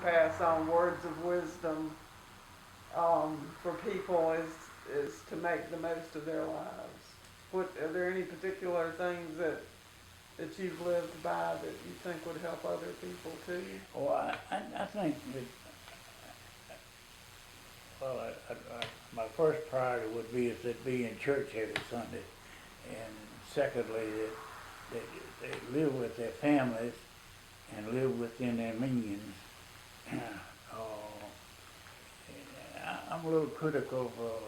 pass on words of wisdom for people is to make the most of their lives. What are there any particular things that you've lived by that you think would help other people too? Well, I think that, well, my first priority would be is that be in church every Sunday. And secondly, that they live with their families and live within their means. I'm a little critical of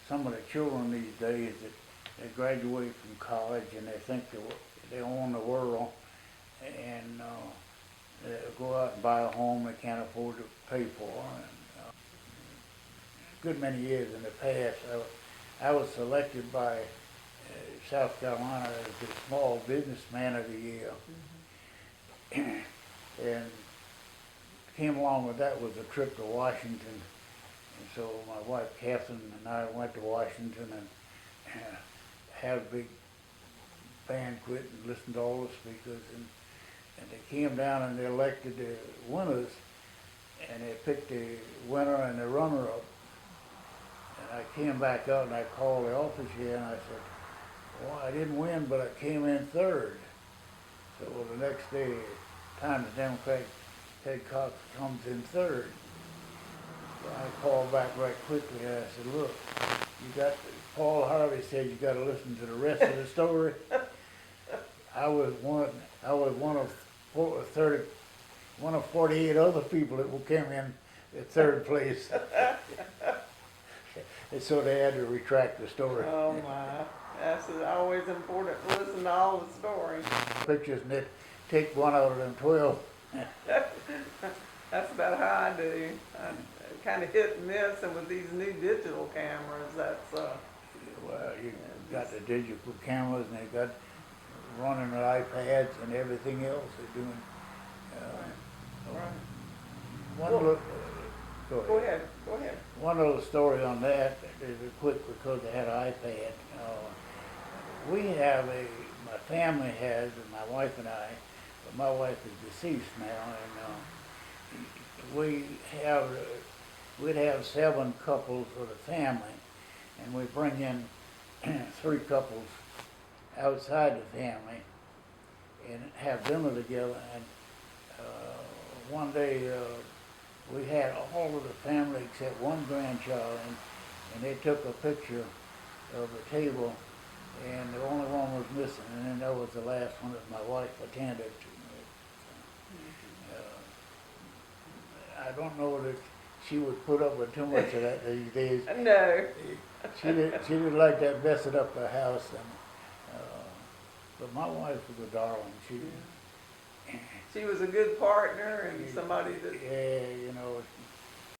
some of the children these days that they graduate from college and they think they own the world, and they go out and buy a home they can't afford to pay for. And a good many years in the past, I was selected by South Carolina as the Small Businessman of the Year. And came along with that was a trip to Washington. And so my wife Catherine and I went to Washington and had a big banquet and listened to all the speakers. And they came down and they elected the winners, and they picked the winner and the runner-up. And I came back out and I called the office here and I said, well, I didn't win, but I came in third. So the next day, Times Democrat Ted Cox comes in third. So I called back right quickly and I said, look, Paul Harvey said you got to listen to the rest of the story. I was one of 48 other people that came in at third place. And so they had to retract the story. Oh my, that's always important to listen to all the stories. Pictures, and they take one out of them 12. That's about how I do. I kind of hit and miss, and with these new digital cameras, that's Well, you got the digital cameras and they got running with iPads and everything else they're doing. right. One Well, look, Go ahead. One little story on that is quick because they had an iPad. My family has, and my wife and I, but my wife is deceased now, and we'd have 7 couples with a family, and we bring in 3 couples outside the family and have dinner together. And one day we had all of the family except one grandchild, and they took a picture of the table, and the only one was missing, and then that was the last one that my wife attended to. I don't know that she would put up with too much of that these days. No. She didn't like that messing up her house, but my wife was a darling. She was a good partner and somebody that. Yeah,